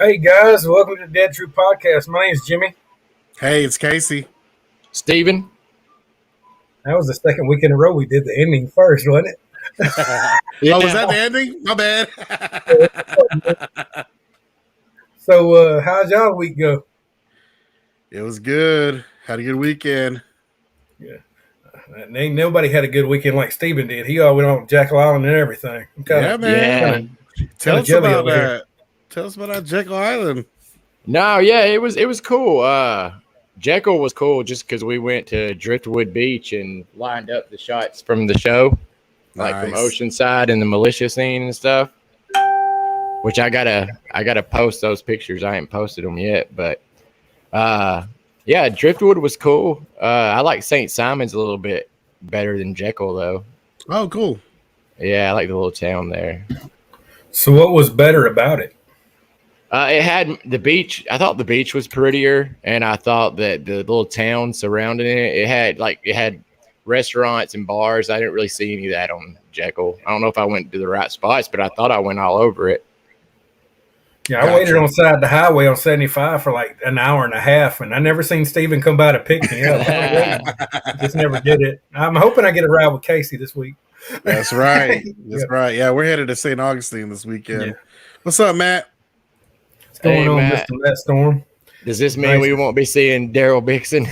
Hey guys, welcome to the Dead True Podcast. My name's Jimmy. Hey, it's Casey. Steven? That was the second week in a row we did the ending first, wasn't it? Oh, was that the ending? My bad. So, how's y'all week go? It was good. Had a good weekend. Ain't nobody had a good weekend like Steven did. He all went on Jekyll Island and everything. Yeah, man. Tell us jelly about over here. that. Tell us about that Jekyll Island. No, yeah, it was cool. Jekyll was cool just because we went to Driftwood Beach and lined up the shots from the show, like from Nice. Oceanside and the militia scene and stuff. Which I gotta post those pictures. I ain't posted them yet, but yeah, Driftwood was cool. I like St. Simon's a little bit better than Jekyll though. Oh, cool. Yeah, I like the little town there. So, what was better about it? It had the beach. I thought the beach was prettier, and I thought that the little town surrounding it had restaurants and bars. I didn't really see any of that on Jekyll. I don't know if I went to the right spots, but I thought I went all over it. Yeah, I waited on the side of the highway on 75 for like an hour and a half, and I never seen Steven come by to pick me up. Just never did it. I'm hoping I get a ride with Casey this week. That's right. That's right. Yeah, we're headed to St. Augustine this weekend. Yeah. What's up, Matt? What's going Hey, on, Matt. Mr. Matt Storm? Does this mean we won't be seeing Daryl Bixon?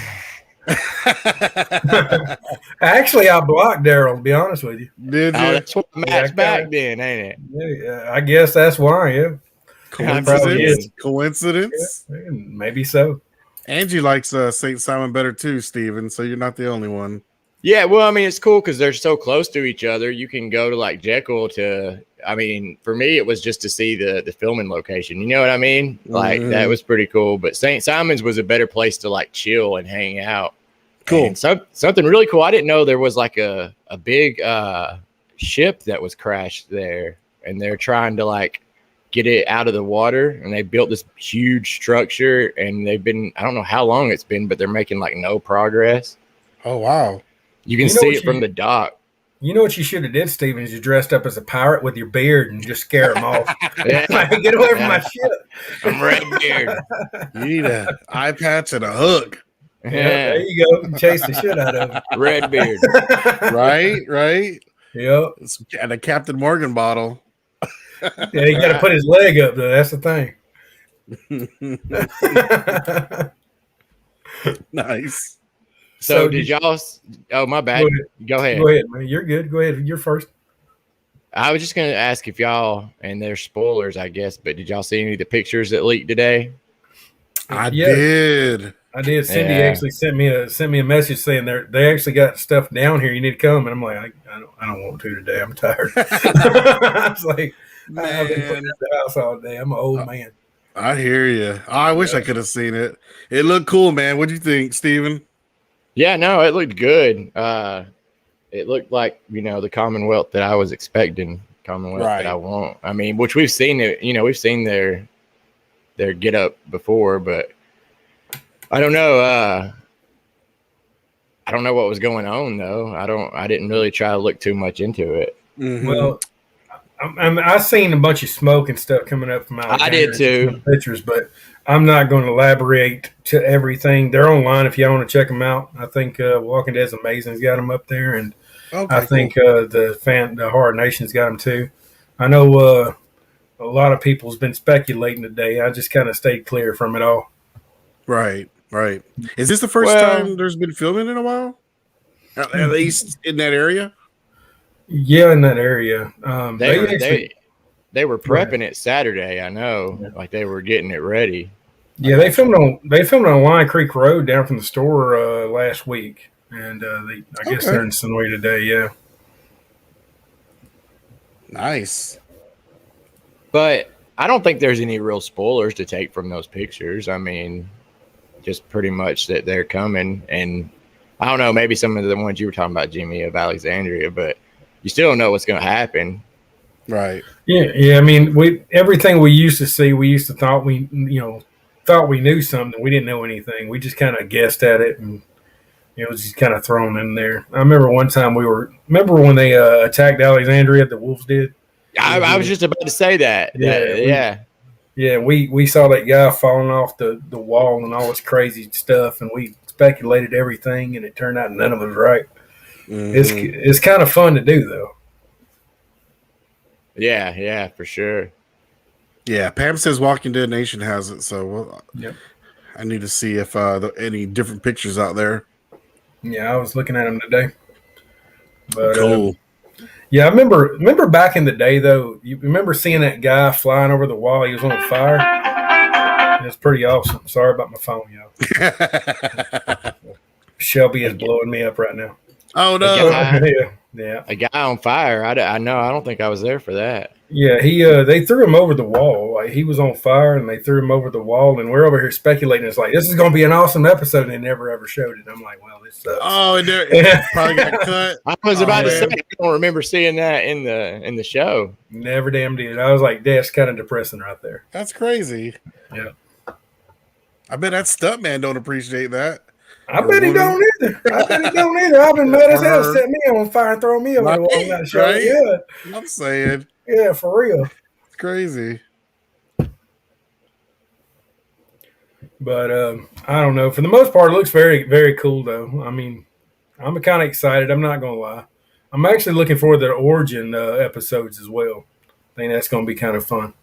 Actually, I blocked Daryl, to be honest with you. Did Oh, you? that's what Matt's back then, ain't it? Yeah, I guess that's why, yeah. probably Coincidence? is. Coincidence? Yeah, maybe so. Angie likes St. Simon better too, Steven, so you're not the only one. Yeah, well, I mean, it's cool because they're so close to each other. You can go to like Jekyll I mean, for me, it was just to see the filming location. You know what I mean? Like that was pretty cool. But St. Simon's was a better place to like chill and hang out. Cool. And something really cool. I didn't know there was like a big ship that was crashed there, and they're trying to like get it out of the water. And they built this huge structure, and I don't know how long it's been, but they're making like no progress. Oh, wow. You can see it from the dock. You know what you should have did, Steven, is you dressed up as a pirate with your beard and just scare them off. Yeah. Like, get away from my ship. I'm Redbeard. You need an eye patch and a hook. Yeah, Yeah, there you go. Chase the shit out of Redbeard. it. Right? Yep. And a Captain Morgan bottle. Yeah, you got to put his leg up, though. That's the thing. Nice. So did y'all? Oh, my bad. Go ahead. Go ahead, man. You're good. Go ahead. You're first. I was just gonna ask if y'all, and there's spoilers, I guess, but did y'all see any of the pictures that leaked today? I Yeah. did. I did. Cindy Yeah. actually sent me a message saying they actually got stuff down here. You need to come, and I'm like, I don't want to today. I'm tired. I was like, I've been putting at the house all day. I'm an old man. I hear you. I wish I could have seen it. It looked cool, man. What do you think, Steven? Yeah, no, it looked good. It looked like the Commonwealth that I was expecting, Commonwealth Right. that I want. I mean, which we've seen it. We've seen their get up before, but I don't know. I don't know what was going on though. I didn't really try to look too much into it. Mm-hmm. Well, I seen a bunch of smoke and stuff coming up from Alexander. I did too. Pictures, but I'm not going to elaborate to everything. They're online if y'all want to check them out. I think Walking Dead's Amazing's got them up there, and Okay, I think the Horror Nation's got them too. I know a lot of people's been speculating today. I just kind of stayed clear from it all. Right. Is this the first time there's been filming in a while? At least in that area? Yeah, in that area. They were prepping it Saturday. I know, like they were getting it ready. Yeah, they filmed on Lion Creek Road down from the store last week, and I guess they're in Sonoy today. Yeah. Nice. But I don't think there's any real spoilers to take from those pictures. I mean, just pretty much that they're coming. And I don't know, maybe some of the ones you were talking about, Jimmy, of Alexandria, but you still don't know what's going to happen. Right. Yeah. I mean, everything we used to see, we used to thought we knew something. We didn't know anything. We just kind of guessed at it, and it was just kind of thrown in there. I remember one time remember when they attacked Alexandria, the Wolves did? I was just about to say that. Yeah. Yeah, we saw that guy falling off the wall and all this crazy stuff, and we speculated everything, and it turned out none of it was right. Mhm. It's kind of fun to do though. Yeah, for sure. Yeah, Pam says Walking Dead Nation has it, so Yep. I need to see if any different pictures out there. Yeah, I was looking at him today. But Cool. yeah, I remember back in the day though. You remember seeing that guy flying over the wall? He was on fire. It was pretty awesome. Sorry about my phone, y'all. Shelby is blowing me up right now. Oh no! Yeah. A guy on fire. I know. I don't think I was there for that. Yeah, they threw him over the wall. Like he was on fire, and they threw him over the wall. And we're over here speculating. It's like this is going to be an awesome episode, and they never ever showed it. I'm like, well, this sucks. Oh, and it probably got cut. I was about to say man. I don't remember seeing that in the show. Never damn did. I was like, that's kind of depressing right there. That's crazy. Yeah. I bet that stuntman don't appreciate that. I bet he don't either. I've been mad as hell. Set me on fire and throw me over the wall. Right, Not sure. right. Yeah, I'm saying yeah, for real. it's crazy. But I don't know. For the most part, it looks very, very cool, though. I mean, I'm kind of excited. I'm not going to lie. I'm actually looking forward to the origin episodes as well. I think that's going to be kind of fun.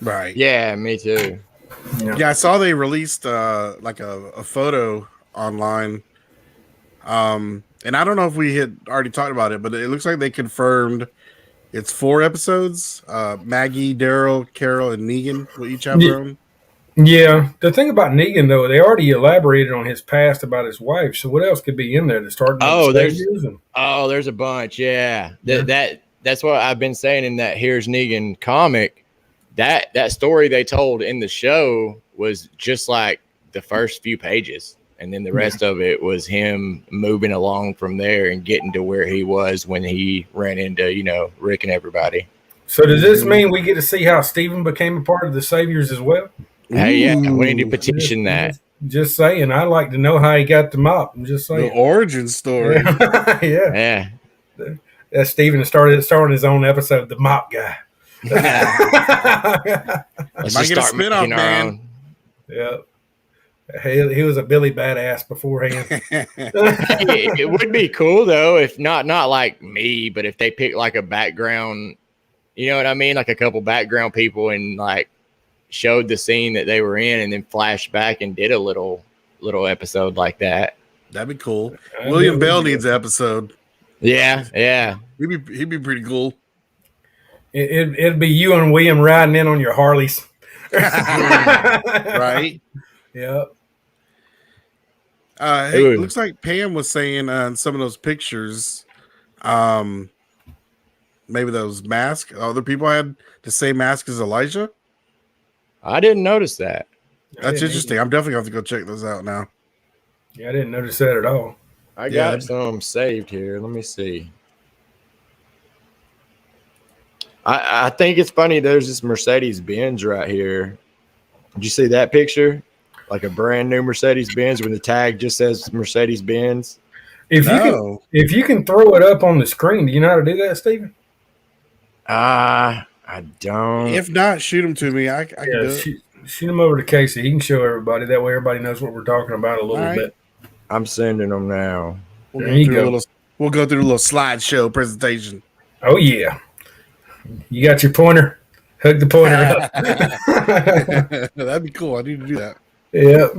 Right. Yeah, me too. Yeah, I saw they released like a photo online. And I don't know if we had already talked about it, but it looks like they confirmed it's 4 episodes. Maggie, Daryl, Carol, and Negan will each have their own. Yeah, the thing about Negan though, they already elaborated on his past about his wife. So what else could be in there to start? There's a bunch. Yeah, that's what I've been saying in that Here's Negan comic. That story they told in the show was just like the first few pages, and then the rest of it was him moving along from there and getting to where he was when he ran into Rick and everybody. So does this mean we get to see how Steven became a part of the Saviors as well? Hey, yeah, we need to petition that. Just saying, I'd like to know how he got the mop. I'm just saying. The origin story. Yeah. Steven started his own episode, The Mop Guy. Let's Might just get a start spin-off, making our man. own. Yeah. He was a Billy Badass beforehand. Hey, it would be cool though if not like me, but if they pick like a background, you know what I mean, like a couple background people and like showed the scene that they were in and then flashed back and did a little episode like that. That'd be cool. William Bell needs an episode. Yeah. He'd be pretty cool. It'd be you and William riding in on your Harleys. Right? Yep. Hey, it looks like Pam was saying on some of those pictures, maybe those masks, other people had the same mask as Elijah. I didn't notice that. That's interesting. I'm definitely going to have to go check those out now. Yeah, I didn't notice that at all. I got some saved here. Let me see. I think it's funny. There's this Mercedes Benz right here. Did you see that picture? Like a brand new Mercedes Benz when the tag just says Mercedes Benz. If you can throw it up on the screen, do you know how to do that, Steven? I don't. If not, shoot them to me. I can do it. Shoot them over to Casey. He can show everybody. That way, everybody knows what we're talking about a little bit. I'm sending them now. We'll go through a little slideshow presentation. Oh yeah, you got your pointer. Hook the pointer up. That'd be cool. I need to do that. Yep.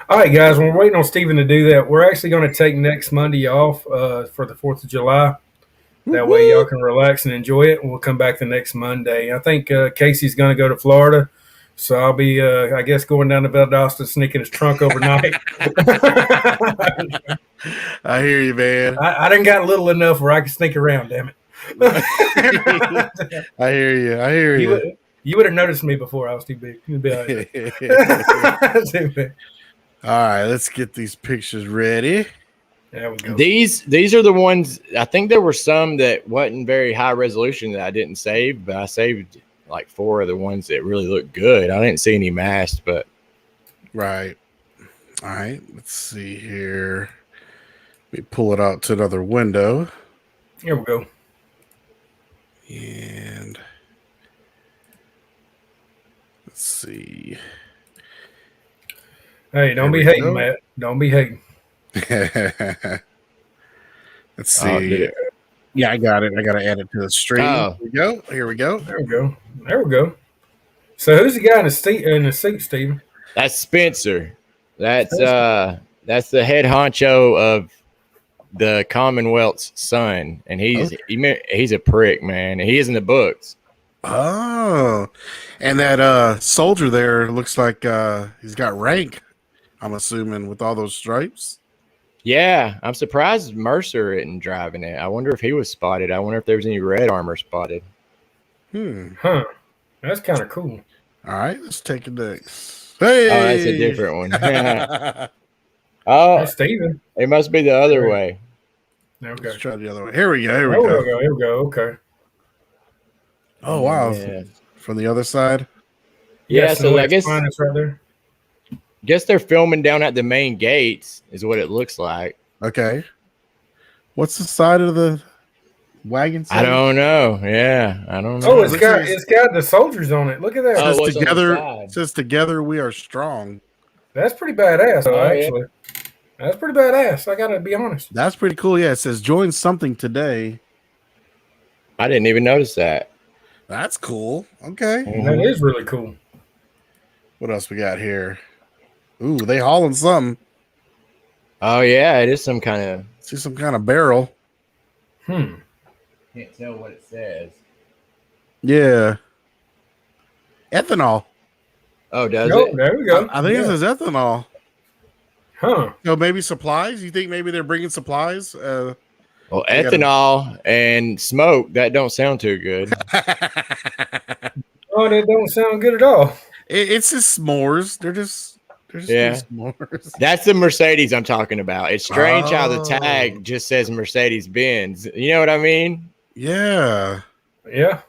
All right, guys. We're waiting on Steven to do that. We're actually going to take next Monday off for the 4th of July. That way, y'all can relax and enjoy it. And we'll come back the next Monday. I think Casey's going to go to Florida. So I'll be, I guess, going down to Valdosta, sneaking his trunk overnight. I hear you, man. I done got little enough where I can sneak around, damn it. I hear you. You would have noticed me before I was too big. You'd be all right. All right, let's get these pictures ready. There we go. These are the ones. I think there were some that wasn't very high resolution that I didn't save, but I saved like 4 of the ones that really looked good. I didn't see any masked, but right. All right, let's see here. Let me pull it out to another window. Here we go. And Let's see. Hey, don't There be we hating, go. Matt. Don't be hating. Let's Oh, did see. it? Yeah, I got it. I got to add it to the stream. Oh. Here we go. Here we go. There we go. There we go. So who's the guy in the suit, Steven? That's Spencer. That's the head honcho of the Commonwealth's son, and he's a prick, man. He is in the books. Oh, and that soldier there looks like he's got rank. I'm assuming with all those stripes. Yeah, I'm surprised Mercer isn't driving it. I wonder if he was spotted. I wonder if there was any red armor spotted. Huh. That's kind of cool. All right, let's take it next. Hey, Oh, that's a different one. Hey, Oh, Steven. it must be the other way. Okay. Let's try the other way. Here we go. Here we Oh, go. Here we go. Okay. Oh wow, Yeah. from the other side. Yeah, Yes, so I it's guess fine, it's right there. they're filming down at the main gates, is what it looks like. Okay, what's the side of the wagon? I don't know. Yeah, I don't know. Oh, Looks like it's got the soldiers on it. Look at that. Oh, Says what's on the together. side? Says together we are strong. That's pretty badass, Oh, yeah. actually. That's pretty badass. I gotta be honest. That's pretty cool. Yeah, it says join something today. I didn't even notice that. That's cool. Okay. That is really cool. What else we got here? Ooh, they hauling something. Oh yeah, it is some kind of. See some kind of barrel. Hmm. Can't tell what it says. Yeah. Ethanol. Oh, does Oh, it? there we go. I think Yeah. it says ethanol. Huh. So maybe supplies. You think maybe they're bringing supplies? Well, They gotta- ethanol and smoke, that don't sound too good. Oh, that don't sound good at all. It's just s'mores. They're just Yeah. s'mores. That's the Mercedes I'm talking about. It's strange how the Oh. tag just says Mercedes Benz. You know what I mean? Yeah. Yeah.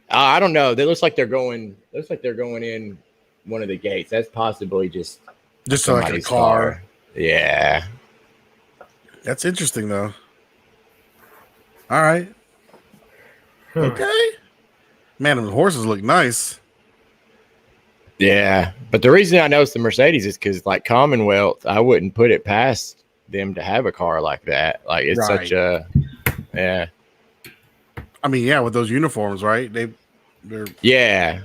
I don't know. They looks like they're going in one of the gates. That's possibly just Just like a somebody's car. Yeah. That's interesting though. All right. Huh. Okay. Man, the horses look nice. Yeah. But the reason I noticed the Mercedes is because like Commonwealth, I wouldn't put it past them to have a car like that. Like it's Right. such a yeah. I mean, yeah, with those uniforms, right? They're Yeah.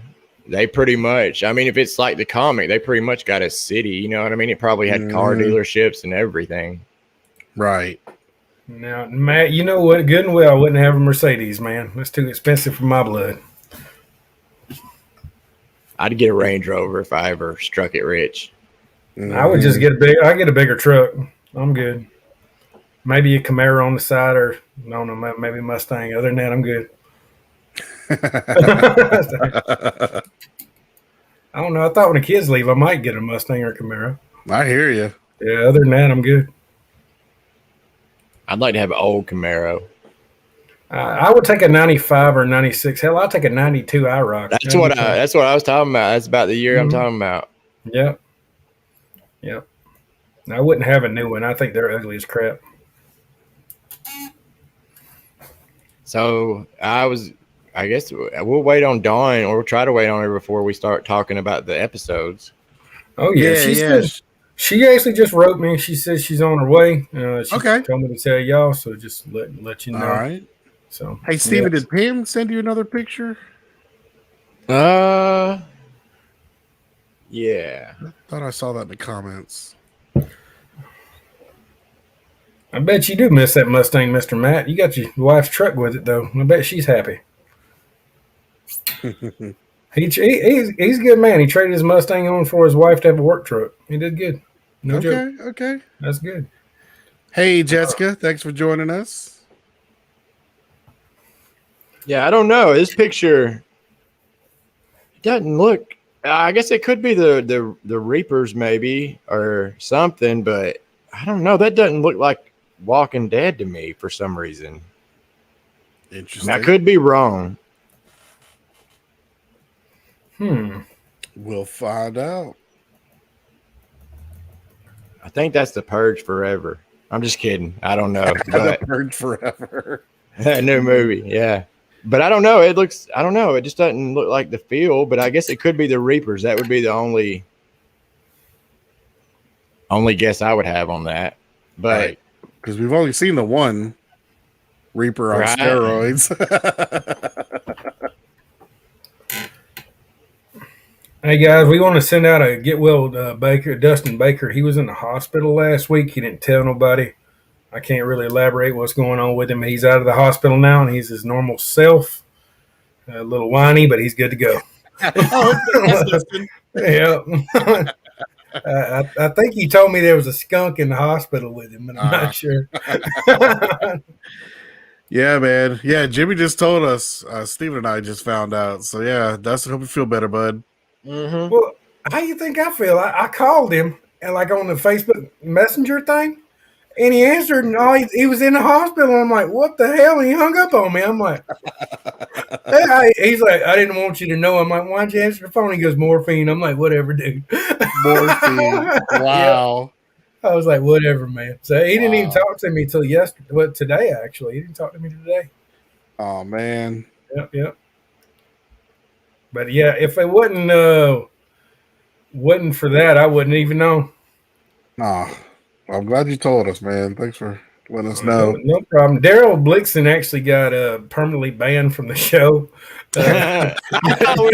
They pretty much, I mean, if it's like the comic, they pretty much got a city, you know what I mean? It probably had car Mhm. dealerships and everything. right. Now, Matt, you know what? Good and well, I wouldn't have a Mercedes, man. That's too expensive for my blood. I'd get a Range Rover if I ever struck it rich. I would just get I get a bigger truck. I'm good. Maybe a Camaro on the side, or I don't know, maybe Mustang. Other than that, I'm good. I don't know. I thought when the kids leave, I might get a Mustang or a Camaro. I hear you. Yeah. Other than that, I'm good. I'd like to have an old Camaro. I would take a 95 or 96. Hell, I'll take a 92 IROC. That's what I was talking about. That's about the year I'm Mhm. talking about. Yep. Yep. I wouldn't have a new one. I think they're ugly as crap. So I guess we'll wait on Dawn, or we'll try to wait on her before we start talking about the episodes. Oh yeah, she actually just wrote me. She says she's on her way. She Okay. told me to tell y'all, so just let you know. All right. So Hey, Steven, yeah. did Pam send you another picture? Yeah. Thought I saw that in the comments. I bet you do miss that Mustang, Mr. Matt. You got your wife's truck with it though. I bet she's happy. He's a good man. He traded his Mustang on for his wife to have a work truck. He did good. No joke. Okay. That's good. Hey, Jessica, thanks for joining us. Yeah, I don't know. This picture doesn't look. I guess it could be the Reapers maybe or something, but I don't know. That doesn't look like Walking Dead to me for some reason. Interesting. And I could be wrong. We'll find out. I think that's the Purge Forever. I'm just kidding. I don't know. But Purge forever. that new movie, yeah. But I don't know. It looks. I don't know. It just doesn't look like the field. But I guess it could be the Reapers. That would be the only guess I would have on that. But because we've only seen the one Reaper on Right. steroids. Hey guys, we want to send out a get well Baker, Dustin Baker. He was in the hospital last week. He didn't tell nobody. I can't really elaborate what's going on with him. He's out of the hospital now and he's his normal self. A little whiny, but he's good to go. That's Dustin. Yeah. I think he told me there was a skunk in the hospital with him, but I'm not sure. Yeah, man. Yeah, Jimmy just told us. Steven and I just found out. So yeah, Dustin, hope you feel better, bud. mm-hmm. Well, how you think I feel? I called him and like on the Facebook Messenger thing, and he answered, and he was in the hospital. And I'm like, what the hell? And he hung up on me. I'm like, he's like, I didn't want you to know. I'm like, why'd you answer the phone? He goes, morphine. I'm like, whatever, dude. Morphine. Wow. I was like, whatever, man. So he didn't even talk to me till yesterday. Well, today actually, he didn't talk to me today. Oh man. Yep. But yeah, if it wasn't for that, I wouldn't even know. Nah. I'm glad you told us, man. Thanks for letting us know. No problem. Daryl Blixen actually got permanently banned from the show. We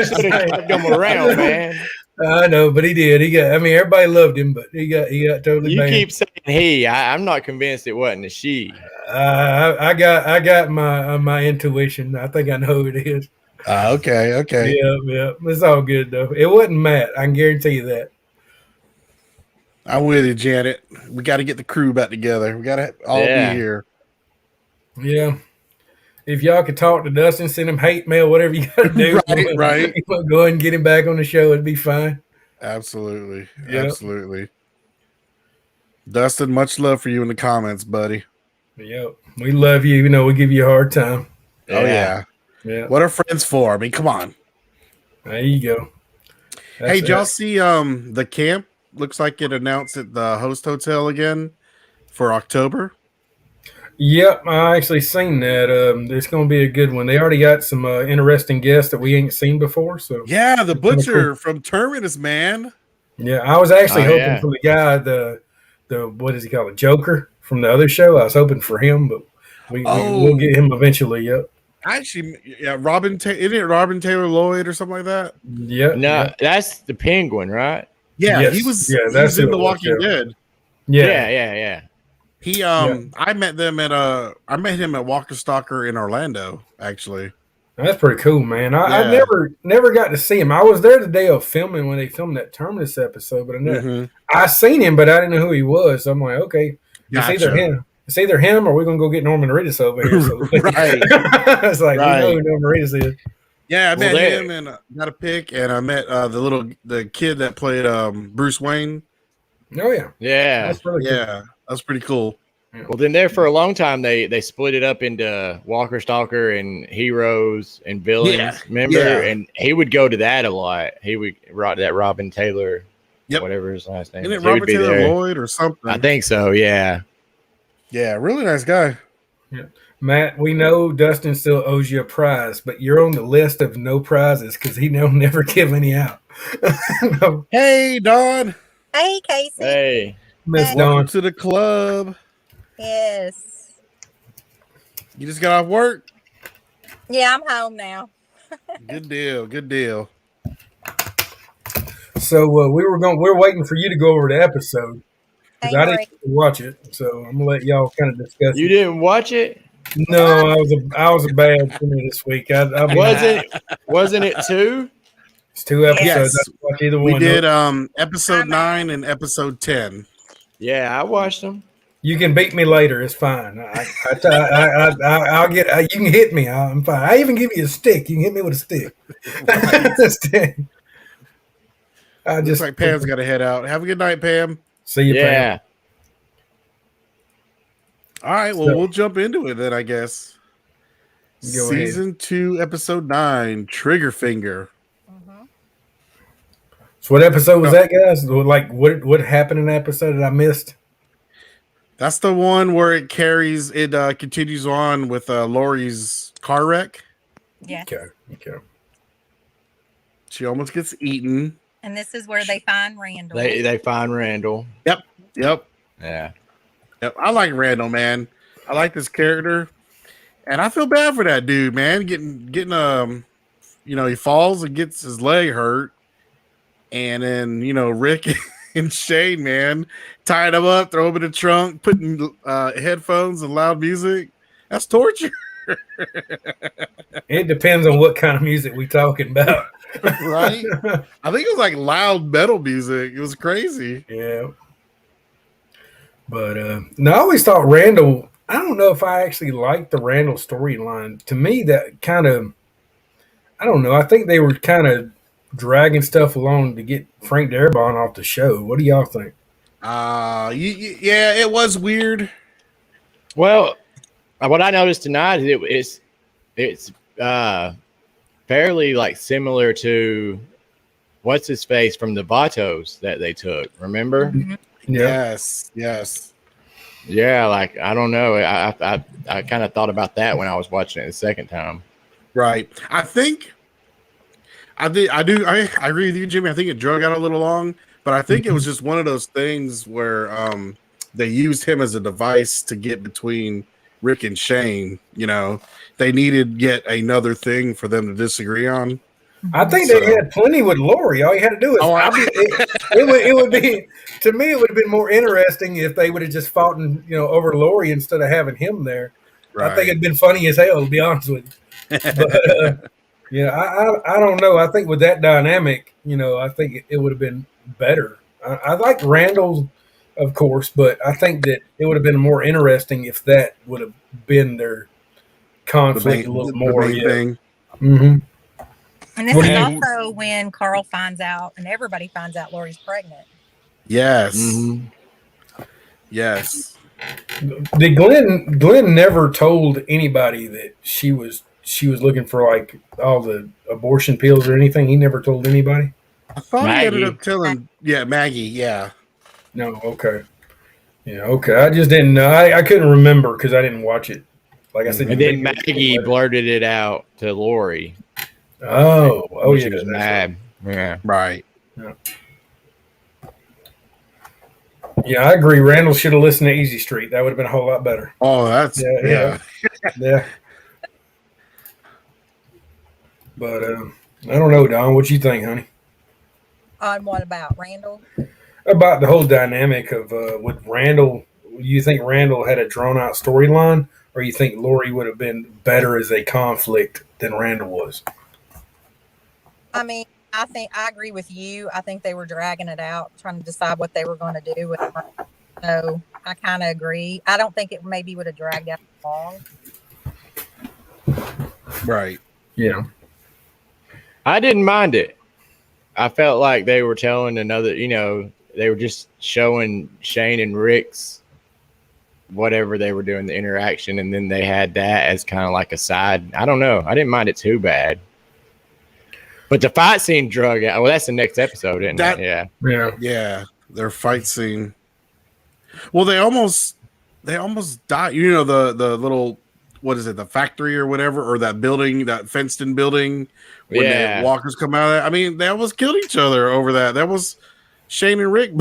should have kept him around, man. I know, but he did. Everybody loved him, but he got totally You banned. keep saying he. I'm not convinced it wasn't a she. I got my intuition. I think I know who it is. Okay. Yeah. It's all good though. It wasn't Matt. I can guarantee you that. I'm with you, Janet. We got to get the crew back together. We got to all be here. Yeah. If y'all could talk to Dustin, send him hate mail, whatever you got to do. Right. Go ahead and get him back on the show. It'd be fine. Absolutely. Yep. Absolutely. Dustin, much love for you in the comments, buddy. Yep. We love you, even though we give you a hard time. Oh, yeah. Yeah. What are friends for? I mean, come on. There you go. Hey, did y'all see the camp? Looks like it announced at the host hotel again for October. Yep, I actually seen that. It's going to be a good one. They already got some interesting guests that we ain't seen before. So yeah, the butcher from Terminus, man. Yeah, I was actually hoping for the guy, the what is he called, the Joker from the other show. I was hoping for him, but we'll get him eventually. Yep. Actually, yeah, isn't it Robin Taylor Lloyd or something like that? Yep. No, that's the Penguin, right? Yeah, Yes. he was. Yeah, He that's was in who The it was, Walking yeah. Dead. Yeah. He I met him at Walker Stalker in Orlando, actually. That's pretty cool, man. I never got to see him. I was there the day of filming when they filmed that Terminus episode, but I seen him, but I didn't know who he was. So I'm like, okay, it's either him or we're gonna go get Norman Reedus over here. So, Right. It's like we know who Norman Reedus is. Yeah, I met him and got a pic, and I met the kid that played Bruce Wayne. Oh yeah, that's really cool. Yeah, that's pretty cool. Well, then there for a long time they split it up into Walker Stalker and heroes and villains. Remember, and he would go to that a lot. He would that Robin Taylor, whatever his last name. Isn't it is. He would Robert be Taylor there. Lloyd or something? I think so. Yeah. Yeah, really nice guy. Yeah. Matt, we know Dustin still owes you a prize, but you're on the list of no prizes because he don't never give any out. No. Hey, Dawn. Hey, Casey. Hey. Miss Welcome Dawn. to the club. Yes. You just got off work? Yeah, I'm home now. Good deal. Good deal. So we're waiting for you to go over the episode because I didn't get to watch it. So I'm gonna let y'all kind of discuss. You didn't watch it? No, I was a bad for me this week. Wasn't it 2? It's 2 episodes. Yes. I didn't watch either We one. did episode 9 and episode 10. Yeah, I watched them. You can beat me later. It's fine. I'll get. You can hit me. I'm fine. I even give you a stick. You can hit me with a stick. A stick. Looks like Pam's got to head out. Have a good night, Pam. See you, Yeah. Pam. All right, well, we'll jump into it then, I guess. Go ahead. Season 2, episode 9, Trigger Finger. So what episode was that, guys? Like what happened in the episode that I missed? That's the one where it continues on with Lori's car wreck. Yes. Okay. She almost gets eaten. And this is where they find Randall. They find Randall. Yep. Yeah. Yep. I like Randall, man. I like this character. And I feel bad for that dude, man. Getting he falls and gets his leg hurt. And then, Rick and Shane, man, tied him up, throw him in the trunk, putting headphones and loud music. That's torture. It depends on what kind of music we talking about. Right? I think it was like loud metal music. It was crazy. Yeah. But no, I always thought Randall, I don't know if I actually liked the Randall storyline. To me, that kind of, I don't know. I think they were kind of dragging stuff along to get Frank Darabont off the show. What do y'all think? Yeah, it was weird. Well, what I noticed tonight is it's fairly like similar to what's his face from the Vatos that they took. Remember? Mhm. Yeah. Yes. Yeah, like I don't know. I kind of thought about that when I was watching it the second time. Right. I think I agree with you, Jimmy. I think it drug out a little long, but I think it was just one of those things where they used him as a device to get between Rick and Shane. They needed yet another thing for them to disagree on. I think they had plenty with Lori. All you had to do is it would be, to me, it would have been more interesting if they would have just fought over Lori instead of having him there. Right. I think it'd been funny as hell, to be honest with you. But, I don't know. I think with that dynamic, I think it would have been better. I like Randall, of course, but I think that it would have been more interesting if that would have been their conflict a little more. The main thing. Mm-hmm. And this is also when Carl finds out, and everybody finds out Lori's pregnant. Yes. Mm-hmm. Yes. Did Glenn never told anybody that she was looking for like all the abortion pills or anything? He never told anybody? I thought Maggie. he ended up telling Maggie, yeah. No, okay. Yeah, okay. I just didn't know. I couldn't remember because I didn't watch it. Like I said, And then Maggie blurted it out to Lori. Oh, when yeah. she was mad. Yeah. Right. Yeah, I agree. Randall should have listened to Easy Street. That would have been a whole lot better. Oh, that's yeah. Yeah. But I don't know, Don. What you think, honey? On what about Randall? About the whole dynamic of with Randall. You think Randall had a drawn out storyline, or you think Lori would have been better as a conflict than Randall was? I mean, I think I agree with you. I think they were dragging it out, trying to decide what they were going to do with it. So I kind of agree. I don't think it maybe would have dragged out long. Right. Yeah. I didn't mind it. I felt like they were telling another, they were just showing Shane and Rick's whatever they were doing, the interaction, and then they had that as kind of like a side. I don't know. I didn't mind it too bad. But the fight scene drug out. Well, that's the next episode, isn't it? Yeah. Yeah. Yeah. Their fight scene. Well, they almost died. The little, what is it, the factory or whatever, or that building, that fenced in building when the walkers come out of it. I mean, they almost killed each other over that. That was Shane and Rick.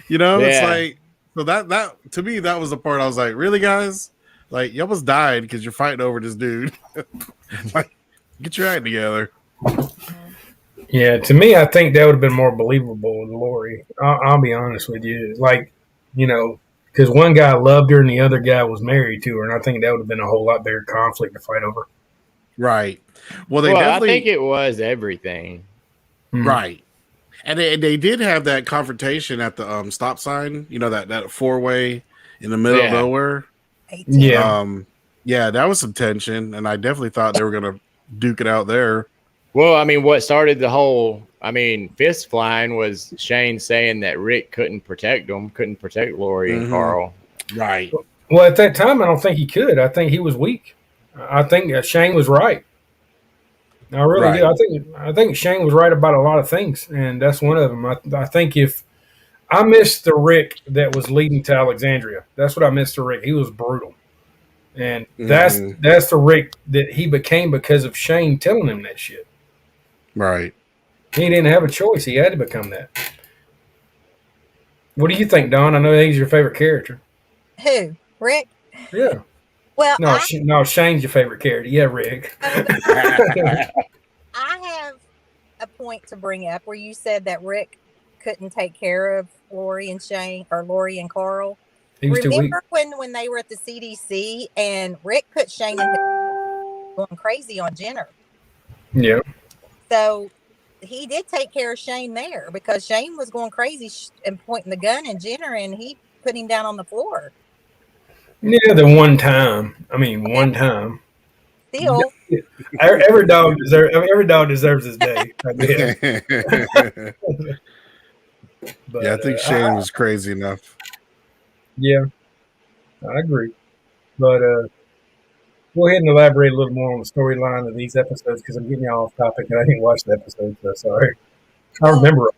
It's like, so that to me, that was the part I was like, really, guys? Like, you almost died because you're fighting over this dude. Like, get your act together. Yeah, to me, I think that would have been more believable with Lori. I'll be honest with you. Like, because one guy loved her and the other guy was married to her, and I think that would have been a whole lot bigger conflict to fight over. Right. Well, I think it was everything. Right. And they did have that confrontation at the stop sign, that four-way in the middle of nowhere. 18. Yeah. That was some tension, and I definitely thought they were going to duke it out there. Well, I mean, what started the whole, fist flying was Shane saying that Rick couldn't protect Lori and Carl. Right. Well, at that time, I don't think he could. I think he was weak. I think Shane was right. I really do. I think Shane was right about a lot of things, and that's one of them. I think if I missed the Rick that was leading to Alexandria, that's what I missed the Rick. He was brutal. And that's the Rick that he became because of Shane telling him that shit. Right. He didn't have a choice. He had to become that. What do you think, Don? I know he's your favorite character. Who? Rick? Yeah. Well, No, Shane's your favorite character. Yeah, Rick. I have a point to bring up where you said that Rick couldn't take care of Lori and Shane, or Lori and Carl. He was too weak. Remember when they were at the CDC and Rick put Shane in going crazy on Jenner? Yeah. So he did take care of Shane there because Shane was going crazy and pointing the gun at Jenner, and he put him down on the floor. Yeah, the one time. I mean, one time. Still, every dog deserves his day. I guess. But, yeah, I think Shane was crazy enough. Yeah, I agree. But go ahead and elaborate a little more on the storyline of these episodes because I'm getting y'all off topic and I didn't watch the episode, so sorry. I remember.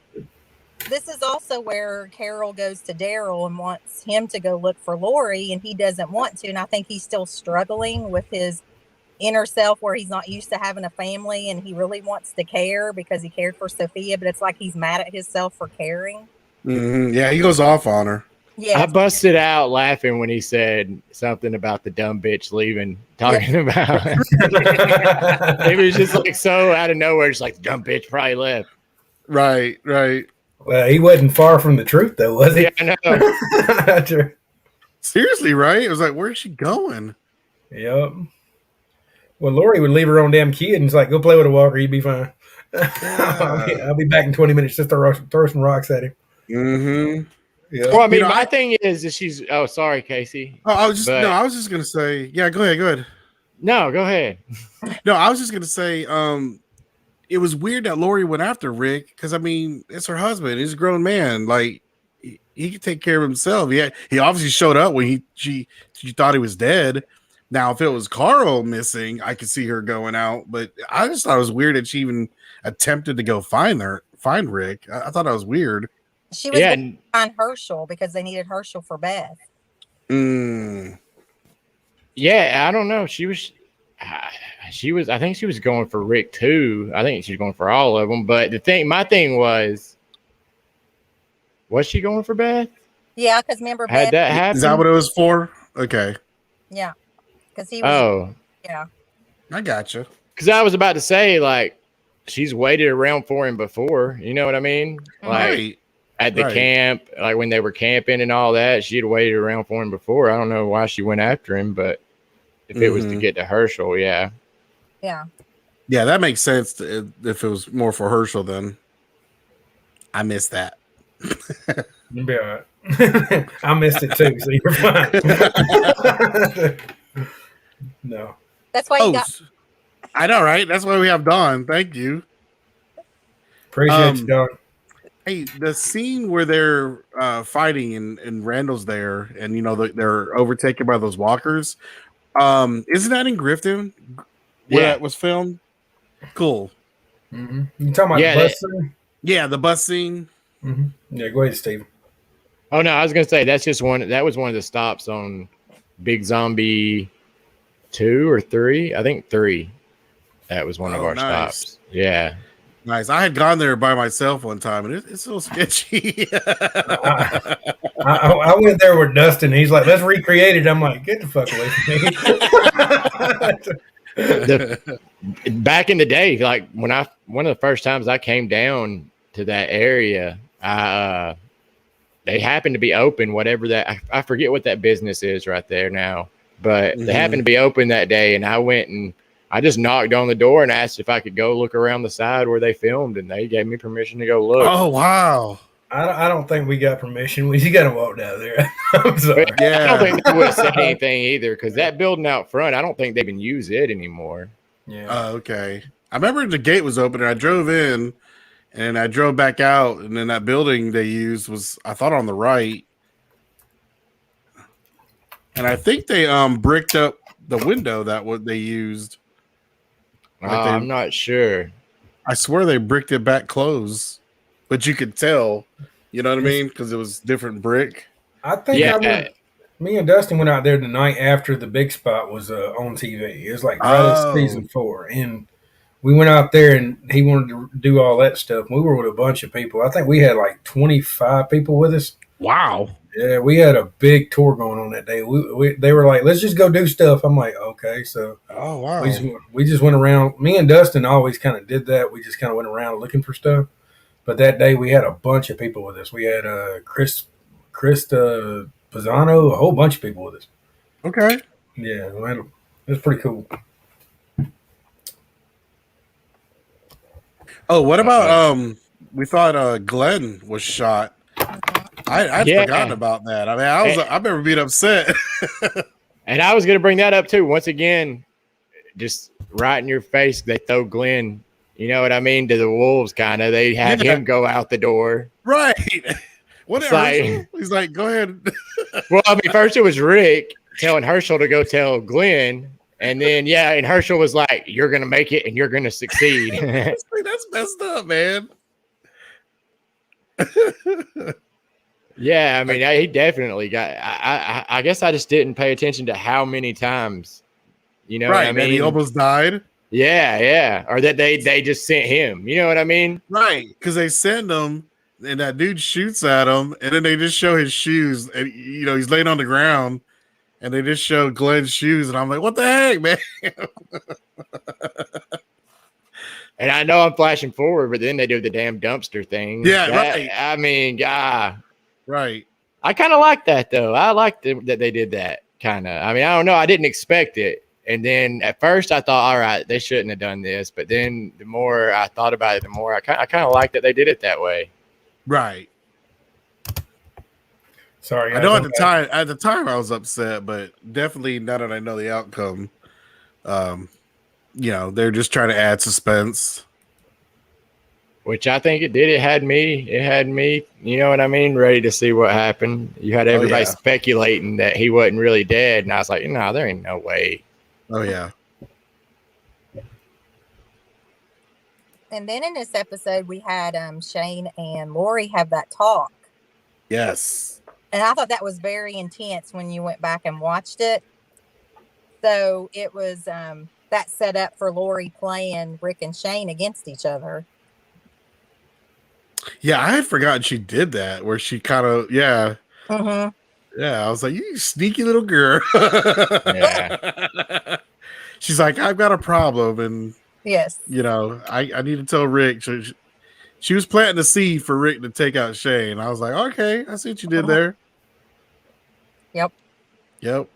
This is also where Carol goes to Daryl and wants him to go look for Lori, and he doesn't want to. And I think he's still struggling with his inner self where he's not used to having a family and he really wants to care because he cared for Sophia, but it's like he's mad at himself for caring. Yeah, he goes off on her. Yeah, I busted out laughing when he said something about the dumb bitch leaving, talking about it was just like so out of nowhere, just like the dumb bitch probably left. Right. Well, he wasn't far from the truth, though, was he? Yeah, I know. Seriously, right? It was like, where's she going? Yep. Well, Lori would leave her own damn kid and it's like, go play with a walker, you'd be fine. I'll be back in 20 minutes. Just throw some rocks at him. Mm-hmm. Yeah. Well, I mean, my thing is she's. Oh, sorry, Casey. Oh, I was just gonna say. Yeah, go ahead. No, go ahead. No, I was just gonna say. It was weird that Lori went after Rick because I mean, it's her husband. He's a grown man. Like he could take care of himself. He obviously showed up when she thought he was dead. Now, if it was Carl missing, I could see her going out. But I just thought it was weird that she even attempted to go find Rick. I thought that was weird. She was going to find Herschel because they needed Herschel for Beth. Yeah, I don't know. She was. I think she was going for Rick too. I think she was going for all of them. But my thing was she going for Beth? Yeah, because remember, had that happen? Is that what it was for? Okay. Yeah, because he was. Oh, yeah. I gotcha. Because I was about to say, like, she's waited around for him before. You know what I mean? Like at the camp, like when they were camping and all that, she'd waited around for him before. I don't know why she went after him, but if it was to get to Herschel, yeah. Yeah. Yeah, that makes sense if it was more for Herschel, then. I missed that. You'll be all right. I missed it too, so you're fine. No. That's why you got. I know, right? That's why we have Dawn. Thank you. Appreciate you, Dawn. Hey, the scene where they're fighting and Randall's there, and you know they're overtaken by those walkers. Isn't that in Grifton? Where that was filmed? Cool. Mm-hmm. You talking about the bus scene? Yeah, the bus scene. Mm-hmm. Yeah, go ahead, Steve. Oh no, I was gonna say that's just one. That was one of the stops on Big Zombie 2 or 3. I think 3. That was one of our stops. Yeah. Nice. I had gone there by myself one time, and it's a little sketchy. I went there with Dustin. He's like, "Let's recreate it." I'm like, "Get the fuck away from me!" Back in the day, like one of the first times I came down to that area, they happened to be open. Whatever that, I forget what that business is right there now, but they happened to be open that day, and I went and I just knocked on the door and asked if I could go look around the side where they filmed, and they gave me permission to go look. Oh, wow. I don't think we got permission. We just got to walk down there. I'm sorry. Yeah. I don't think they would have said anything either, because that building out front, I don't think they even use it anymore. Yeah. Okay. I remember the gate was open, and I drove in, and I drove back out, and then that building they used was, I thought, on the right. And I think they bricked up the window that what they used. Like I'm not sure. I swear they bricked it back closed, but you could tell, you know what I mean? Because it was different brick. I think Me and Dustin went out there the night after the big spot was on TV. It was like right at Oh, season 4, and we went out there and he wanted to do all that stuff. We were with a bunch of people. I think we had like 25 people with us. wow. Yeah, we had a big tour going on that day. They were like, let's just go do stuff. I'm like, okay. So Oh, wow. we just went around. Me and Dustin always kind of did that. We just kind of went around looking for stuff. But that day we had a bunch of people with us. We had Krista Pisano, a whole bunch of people with us. Okay. Yeah, it was pretty cool. Oh, what about we thought Glenn was shot. I'd Yeah. forgotten about that. I mean, I remember being upset. And I was going to bring that up too. Once again, just right in your face, they throw Glenn, you know what I mean, to the wolves kind of. They had him go out the door. Right. What It's like- Herschel? He's like, go ahead. Well, I mean, first it was Rick telling Herschel to go tell Glenn. And then, yeah, and Herschel was like, you're going to make it and you're going to succeed. That's messed up, man. Yeah, I mean, he definitely got. I guess I just didn't pay attention to how many times, you know. Right. What I mean, And he almost died. yeah, or that they just sent him. You know what I mean? Right. Because they send him and that dude shoots at him and then they just show his shoes and, you know, he's laying on the ground and they just show Glenn's shoes. And I'm like, what the heck, man? And I know I'm flashing forward, but then they do the damn dumpster thing. Yeah, right. I mean, Right. I kind of like that though. I like that they did that kind of. I mean, I don't know. I didn't expect it. And then at first I thought, all right, they shouldn't have done this. But then the more I thought about it, the more I kind of like that they did it that way. Right. Sorry, I know at the time I was upset, but definitely now that I know the outcome, you know, they're just trying to add suspense. Which I think it did. It had me, you know what I mean, ready to see what happened. You had everybody yeah. speculating that he wasn't really dead. And I was like, no, there ain't no way. Oh, yeah. And then in this episode, we had Shane and Lori have that talk. Yes. And I thought that was very intense when you went back and watched it. So it was that set up for Lori playing Rick and Shane against each other. Yeah, I had forgotten she did that where she kind of, yeah. Mm-hmm. Yeah, I was like, you sneaky little girl. Yeah. She's like, I've got a problem. And, Yes. you know, I need to tell Rick. She was planting the seed for Rick to take out Shane. I was like, okay, I see what you did there. Yep. Yep.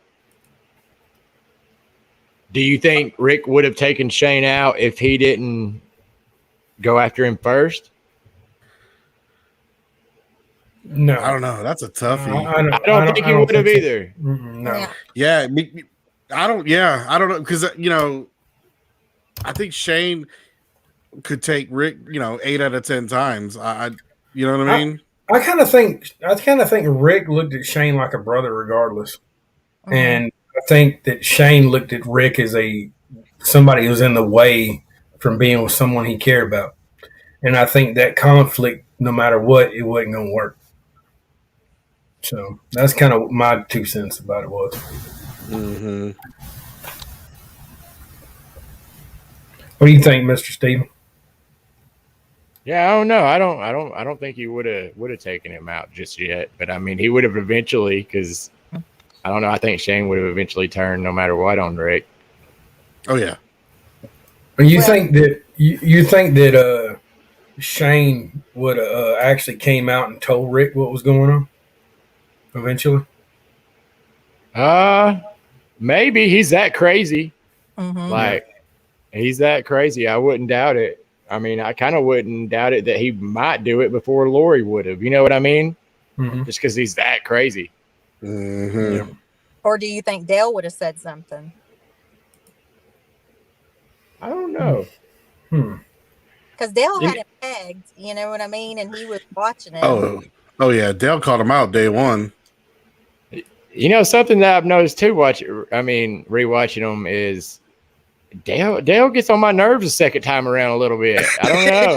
Do you think Rick would have taken Shane out if he didn't go after him first? No, I don't know. That's a toughie. I don't think he would have think so. either. No. Yeah. Yeah, I don't know because you know, I think Shane could take Rick, you know, 8 out of 10 times. You know what I mean? I kind of think Rick looked at Shane like a brother, regardless, Mhm. and I think that Shane looked at Rick as somebody who's in the way from being with someone he cared about, and I think that conflict, no matter what, it wasn't going to work. So that's kind of my 2 cents about it was. Mm-hmm. What do you think, Mr. Steven? Yeah, I don't know. I don't think he would have taken him out just yet. But I mean, he would have eventually, because I don't know. I think Shane would have eventually turned no matter what on Rick. Oh yeah. You think that Shane would have actually came out and told Rick what was going on eventually? Maybe he's that crazy. Mhm. Like, he's that crazy. I wouldn't doubt it. I mean, I kind of wouldn't doubt it that he might do it before Lori would have. You know what I mean? Mm-hmm. Just because he's that crazy. Mm-hmm. Yeah. Or do you think Dale would have said something? I don't know. Because Dale Yeah. had him pegged, you know what I mean? And he was watching it. Oh yeah. Dale called him out day one. You know, something that I've noticed too, rewatching them is Dale gets on my nerves the second time around a little bit. I don't know.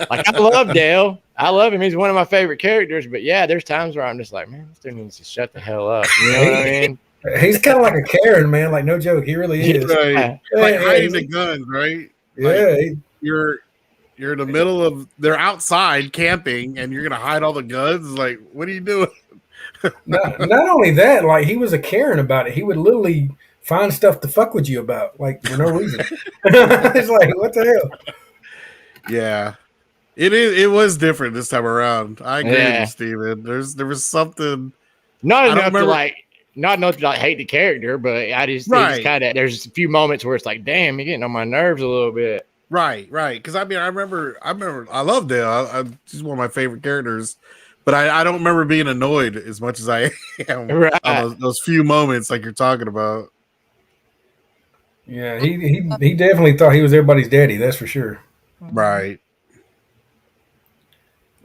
Like, I love Dale. I love him. He's one of my favorite characters. But yeah, there's times where I'm just like, man, this dude needs to shut the hell up. You know what I mean? He's kind of like a Karen, man. Like, no joke. He really is. Right. Yeah, Like yeah, hiding the guns, right? Yeah. You're in the middle of they're outside camping and you're gonna hide all the guns. Like, what are you doing? Not only that, like he was a Karen about it. He would literally find stuff to fuck with you about, like for no reason. It's like, what the hell? Yeah. It was different this time around. I agree with Yeah. you, Steven. There was something Not I don't enough to remember- like, not enough to like hate the character, but I just, Right. kind of, there's a few moments where it's like, damn, you're getting on my nerves a little bit. right. Because I mean, I remember I love Dale. She's one of my favorite characters, but I don't remember being annoyed as much as I am Right. on those few moments like you're talking about. Yeah, he definitely thought he was everybody's daddy. That's for sure. Right.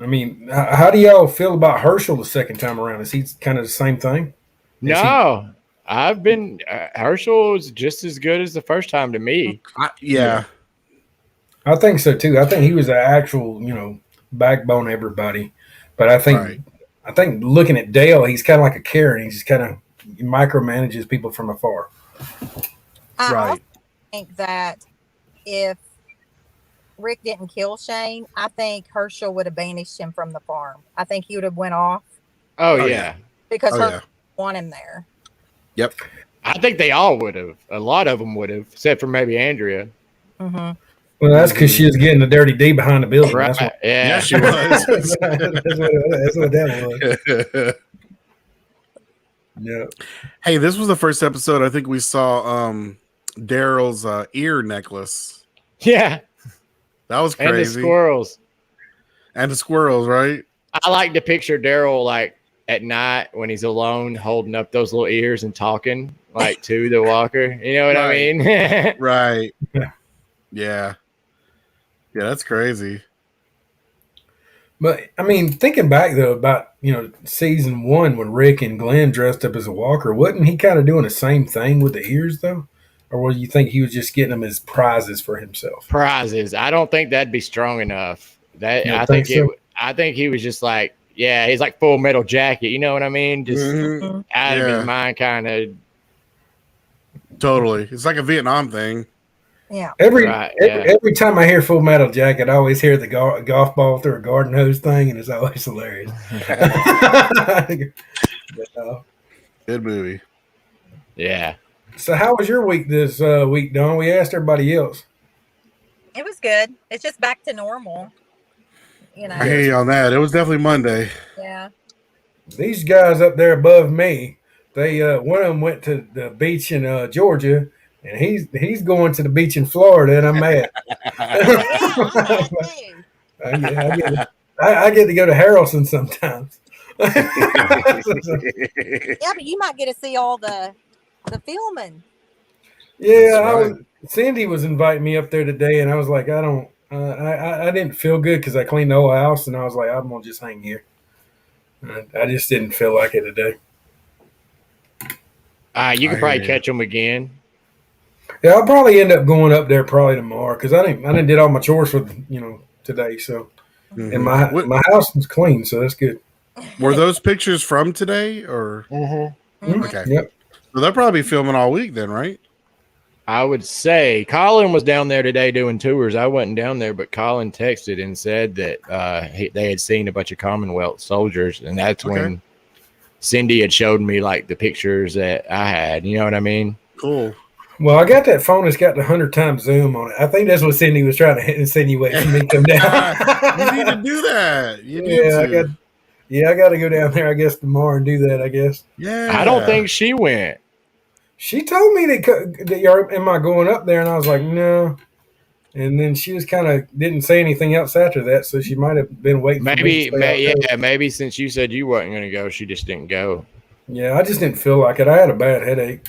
I mean, how do y'all feel about Herschel the second time around? Is he kind of the same thing? No, I've been, Herschel is just as good as the first time to me. Yeah. I think so too. I think he was the actual, backbone of everybody. But I think Right. I think looking at Dale, he's kind of like a Karen. He's just kind of micromanages people from afar. I Right. also think that if Rick didn't kill Shane, I think Herschel would have banished him from the farm. I think he would have went off Oh, Oh, yeah. yeah. because Oh, Herschel want him there. Yep. I think they all would have. A lot of them would have, except for maybe Andrea. Mm-hmm. Well, that's because she was getting the dirty D behind the building. Right. That's what, Yeah. Yeah, she was. that's what that was. Yeah. Hey, this was the first episode I think we saw Daryl's ear necklace. Yeah. That was And the crazy. squirrels. And the squirrels, right? I like to picture Daryl like at night when he's alone holding up those little ears and talking like to the walker. You know what I Right. mean? Right. Yeah. Yeah. Yeah, that's crazy. But I mean, thinking back though about season 1 when Rick and Glenn dressed up as a walker, wasn't he kind of doing the same thing with the ears though, or do you think he was just getting them as prizes for himself? Prizes. I don't think that'd be strong enough. That You don't I think think so? I think he was just like, yeah, he's like Full Metal Jacket. You know what I mean? Just Mhm. out of Yeah. his mind, kind of. Totally. It's like a Vietnam thing. Yeah. Every Right, every time I hear Full Metal Jacket, I always hear the golf ball through a garden hose thing, and it's always hilarious. Good movie. Yeah. So, how was your week this week, Don? We asked everybody else. It was good. It's just back to normal. I hear you on that. It was definitely Monday. Yeah. These guys up there above me, they one of them went to the beach in Georgia, and he's going to the beach in Florida, and I'm mad. I get to go to Harrelson sometimes. Yeah, but you might get to see all the filming. Yeah, Cindy was inviting me up there today, and I was like, I don't. I didn't feel good because I cleaned the whole house, and I was like, I'm gonna just hang here. I just didn't feel like it today. You I could probably hear you. catch them again. Yeah, I'll probably end up going up there probably tomorrow because I didn't did all my chores for today. So and my What- my house was clean, so that's good. Were those pictures from today or Mm-hmm. okay? Yep. So they'll probably be filming all week then, right? I would say Colin was down there today doing tours. I wasn't down there, but Colin texted and said that they had seen a bunch of Commonwealth soldiers, and that's Okay. when Cindy had showed me like the pictures that I had. You know what I mean? Cool. Well, I got that phone that's got the 100 times zoom on it. I think that's what Cindy was trying to insinuate for me to come down. You need to do that. You need Yeah, to. I got to go down there, I guess, tomorrow and do that, I guess. Yeah. I don't think she went. She told me that am I going up there? And I was like, no. And then she was kind of didn't say anything else after that, so she might have been waiting for me to stay out there. Maybe since you said you wasn't going to go, she just didn't go. Yeah, I just didn't feel like it. I had a bad headache.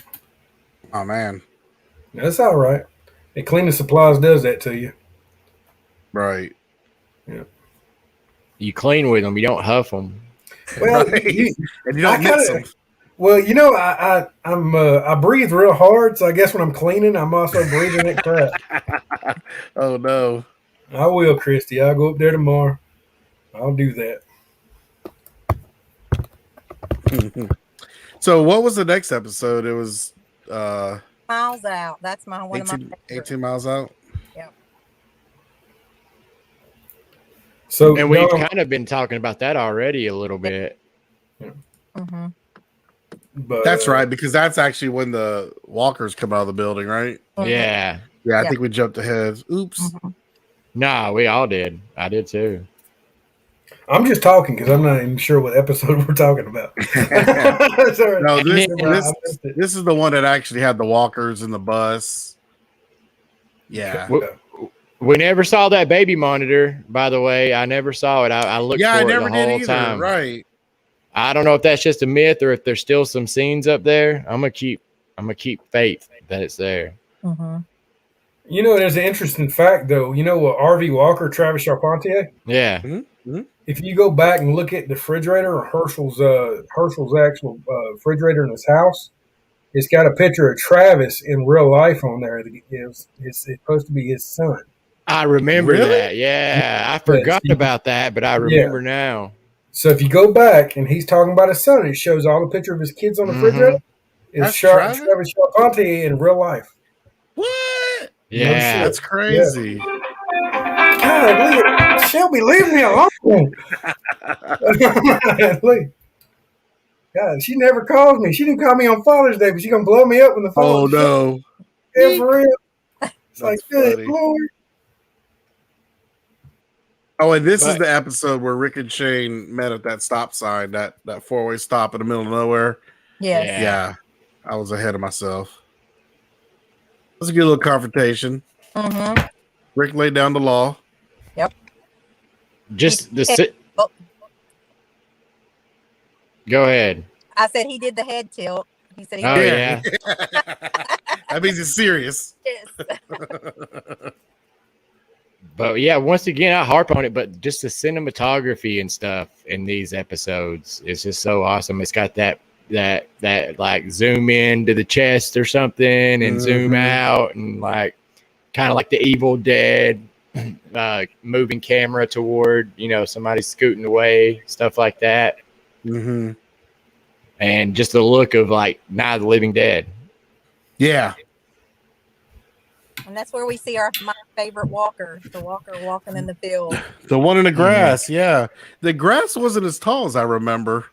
Oh man. That's all right. And cleaning supplies does that to you. Right. You clean with them, you don't huff them. Well, Right. you- And you don't I miss kinda- them. well, I breathe real hard, so I guess when I'm cleaning, I'm also breathing that crap. Oh no. I will, Christy. I'll go up there tomorrow. I'll do that. So what was the next episode? It was Miles Out. That's one of my 18, favorites. 18 miles out. Yep. So And we've y'all- kind of been talking about that already a little bit. Mm-hmm. but, That's right, because that's actually when the walkers come out of the building, right? Yeah. Yeah, I Yeah. think we jumped ahead. Oops. Mm-hmm. No, we all did. I did too. I'm just talking because I'm not even sure what episode we're talking about. Sorry. No, this, And then- this, I missed it. this is the one that actually had the walkers in the bus. Yeah. We never saw that baby monitor, by the way. I never saw it. I looked Yeah, for I it never the did whole either. time. Right. I don't know if that's just a myth or if there's still some scenes up there. I'm gonna keep faith that it's there. Mm-hmm. You know, there's an interesting fact, though. You know what? R.V. Walker, Travis Charpentier. Yeah. If you go back and look at the refrigerator or Herschel's actual refrigerator in his house, it's got a picture of Travis in real life on there. It's supposed to be his son. I remember Really? that. Yeah. I forgot Yes. about that, but I remember now. So if you go back and he's talking about his son, it shows all the picture of his kids on the Mhm. refrigerator. That's It's Travis? Travis Charpentier in real life. What? Yeah. That's crazy. God, Shelby, leave me alone. Look. God, she never calls me. She didn't call me on Father's Day, but she gonna blow me up when the phone. Oh no. Yeah, for real. It's like, That's good funny. Lord. Oh, and this is But- the episode where Rick and Shane met at that stop sign, that four-way stop in the middle of nowhere. Yes. Yeah. Yeah. I was ahead of myself. It was a good little confrontation. Mm-hmm. Rick laid down the law. Just the Oh. Go ahead. I said he did the head tilt. He said he Oh did. yeah. That means it's serious. Yes. But yeah, once again, I harp on it, but just the cinematography and stuff in these episodes is just so awesome. It's got that like zoom in to the chest or something and zoom Mhm. out and like kind of like the Evil Dead moving camera toward, somebody scooting away, stuff like that. Mm-hmm. And just the look of like Night of the Living Dead. Yeah. And that's where we see my favorite walker, the walker walking in the field. The one in the grass. Yeah. The grass wasn't as tall as I remember.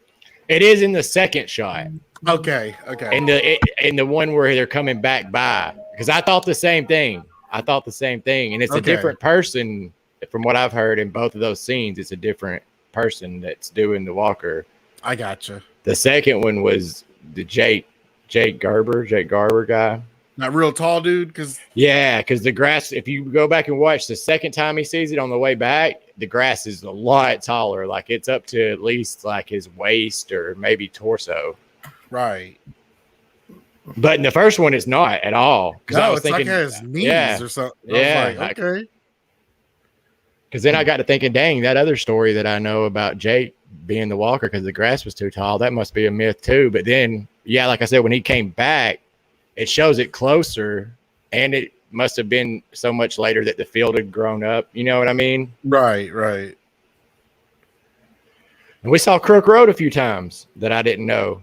It is in the second shot. Okay. Okay. And the one where they're coming back by, because I thought the same thing. And it's a Okay. different person from what I've heard in both of those scenes. It's a different person that's doing the walker. I gotcha. The second one was the Jake Garber guy. Not real tall dude, because Yeah, because the grass, if you go back and watch the second time he sees it on the way back, the grass is a lot taller. Like it's up to at least like his waist or maybe torso. right. But in the first one, it's not at all. Because I No, was it's thinking, like at his knees yeah, or something. yeah, I was like, okay. because then I got to thinking, dang, that other story that I know about Jake being the walker because the grass was too tall, that must be a myth too. But then, yeah, like I said, when he came back, it shows it closer, and it must have been so much later that the field had grown up. You know what I mean? Right, right. And we saw Crook Road a few times that I didn't know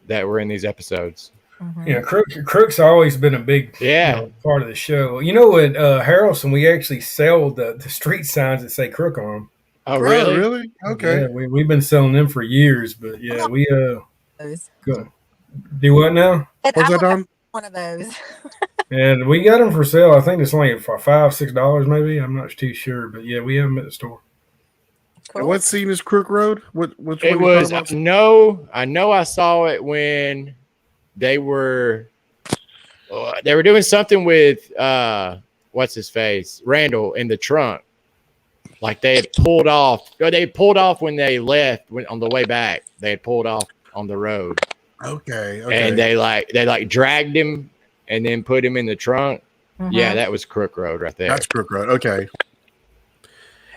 that were in these episodes. Mhm. Yeah, Crook's always been a big Yeah. part of the show. You know, at Harrelson, we actually sell the street signs that say Crook on them. Oh, Oh, really? really? Okay. Yeah, we've been selling them for years, but yeah, we Those. go, do what now? And What's I that want on? one of those. And we got them for sale. I think it's only for $5-6, maybe. I'm not too sure, but yeah, we have them at the store. And Cool. what scene is Crook Road? Which It one you was. talking about? I know. I saw it when they were doing something with what's his face, Randall, in the trunk. Like they had pulled off. Or they pulled off when they left. On the way back, they had pulled off on the road, Okay. Okay. and they dragged him and then put him in the trunk. Mhm. Yeah, that was Crook Road right there. That's Crook Road. Okay.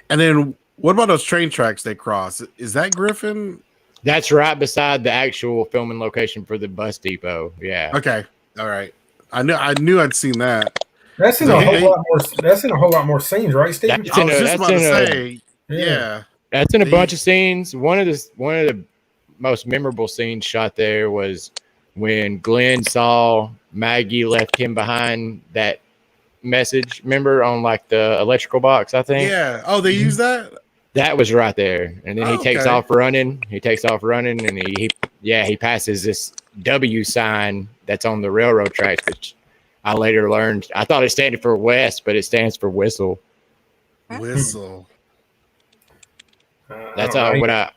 And then what about those train tracks they cross? Is that Griffin? That's right beside the actual filming location for the bus depot. Yeah. Okay. All right. I knew I'd seen that. That's in So a he- whole lot more. That's in a whole lot more scenes, right, Steve? That's I in was a- just that's about to in a- say, yeah. That's in a bunch of scenes. One of the most memorable scenes shot there was when Glenn saw Maggie left him behind that message. Remember on like the electrical box, I think. Yeah. Oh, they use that. That was right there. And then he takes Okay. off running. He takes off running, and he passes this W sign that's on the railroad tracks, which I later learned. I thought it standed for west, but it stands for whistle. Whistle. That's all right. what I.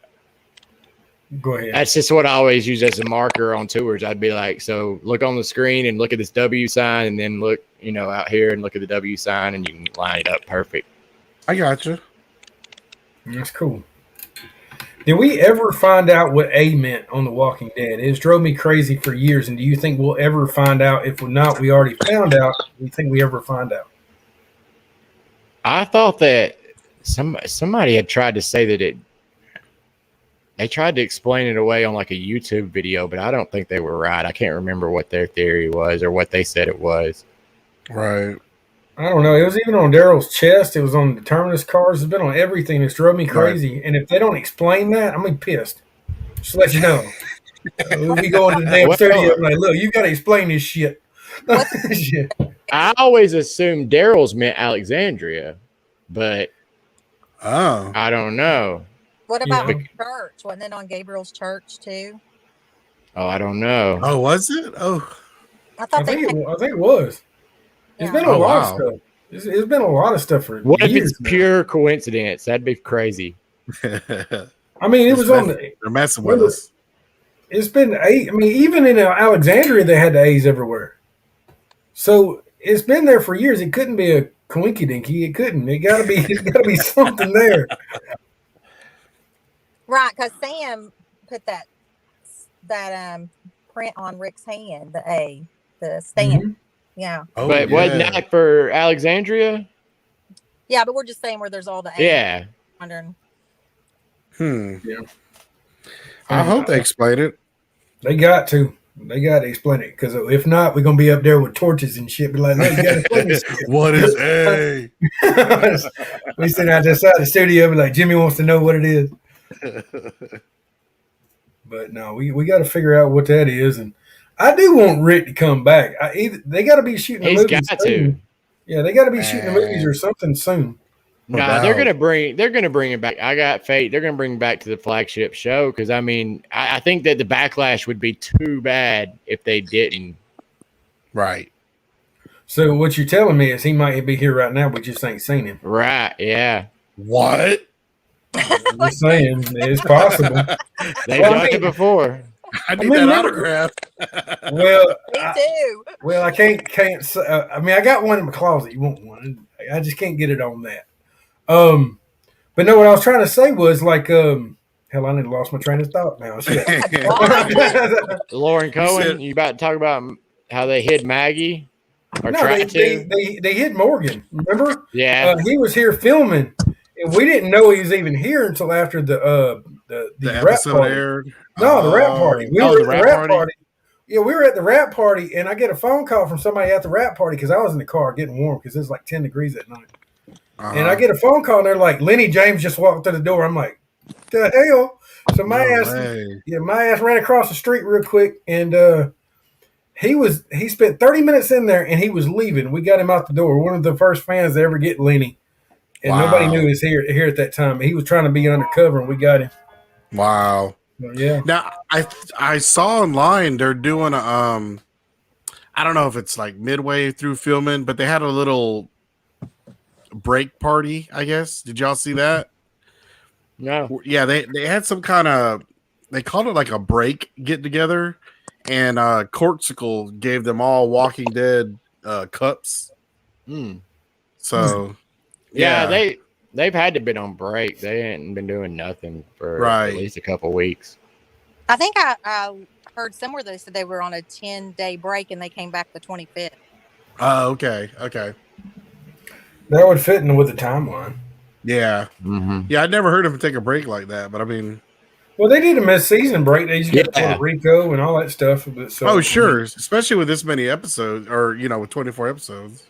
Go ahead. That's just what I always use as a marker on tours. I'd be like, so look on the screen and look at this W sign, and then look, out here and look at the W sign, and you can line it up perfect. I got you. That's cool. Did we ever find out what A meant on The Walking Dead? It's drove me crazy for years. And do you think we'll ever find out? If we're not, we already found out. Do you think we ever find out? I thought that somebody had tried to say that they tried to explain it away on like a YouTube video, but I don't think they were right. I can't remember what their theory was or what they said it was. Right. I don't know. It was even on Daryl's chest. It was on the Terminus cars. It's been on everything. It's drove me crazy. And if they don't explain that, I'm gonna be pissed. Just to let you know. We'll be going to the damn studio. I'm like, look, you got to explain this shit. Shit. I always assumed Daryl's meant Alexandria, but Oh. I don't know. What about Yeah. church? Wasn't it on Gabriel's church too? Oh, I don't know. Oh, was it? Oh. I I thought think they. it was. It's Yeah. been a Oh, lot wow. of stuff. It's been a lot of stuff for What if years. it's pure coincidence? That'd be crazy. They're I mean, it was on the. messing with us. It's been A. I mean, even in Alexandria, they had the A's everywhere. So it's been there for years. It couldn't be a coinky dinky. It couldn't. It got to be. It's got to be something there. Right, because Sam put that print on Rick's hand, the A, the stamp. Mhm. Yeah, Oh, But wasn't that for Alexandria? yeah, but we're just saying where there's all the A's. Yeah. Wondering. Yeah. I hope they explain it. They got to. They got to explain it because if not, we're gonna be up there with torches and shit. Be like, no, you got to explain this shit. What is A? We sitting out outside the studio, be like, Jimmy wants to know what it is. But no, we got to figure out what that is, and I do want Rick to come back. They got to be shooting the He's movies got soon. to. Yeah, they got to be shooting the movies or something soon. No, Wow. they're gonna bring him back. I got faith. They're gonna bring him back to the flagship show because I mean, I think that the backlash would be too bad if they didn't. Right. So what you're telling me is he might be here right now. We just ain't seen him. Right? Yeah, What? I'm just saying it's possible. they've Well, I done mean- it before. I need mean, that remember- autograph. Well, Me too. I can't. Say, I mean, I got one in my closet. You want one? I just can't get it on that. But no, what I was trying to say was like, hell, I need to lost my train of thought now. Shit. Lauren Cohen, said- you about to talk about how they hid Maggie or No, tried to? they hid Morgan. Remember? Yeah, He was here filming, and we didn't know he was even here until after the The rap episode party. aired. No, the rap party. We Oh, were the at the rap rap party? party. Yeah, we were at the rap party, and I get a phone call from somebody at the rap party because I was in the car getting warm because it was like 10 degrees at night. And I get a phone call, and they're like, Lenny James just walked through the door. I'm like, the hell? So my ass ran across the street real quick, and he spent 30 minutes in there, and he was leaving. We got him out the door. One of the first fans to ever get Lenny, and Wow. nobody knew he was here at that time. He was trying to be undercover, and we got him. Wow. So, yeah. Now I saw online they're doing a I don't know if it's like midway through filming, but they had a little break party, I guess. Did y'all see that? no. Yeah, they had some kind of, they called it like a break get together, and Corksicle gave them all Walking Dead cups. Hmm. So Yeah, they've had to been on break. They hadn't been doing nothing for Right. at least a couple weeks. I think I heard somewhere they said they were on a 10-day break and they came back the 25th. okay. That would fit in with the timeline. Yeah. Mm-hmm. Yeah, I'd never heard of them take a break like that, but I mean, Well, they did a mid-season break. They just got Yeah. Puerto Rico and all that stuff. But so, oh sure, especially with this many episodes, or with 24 episodes.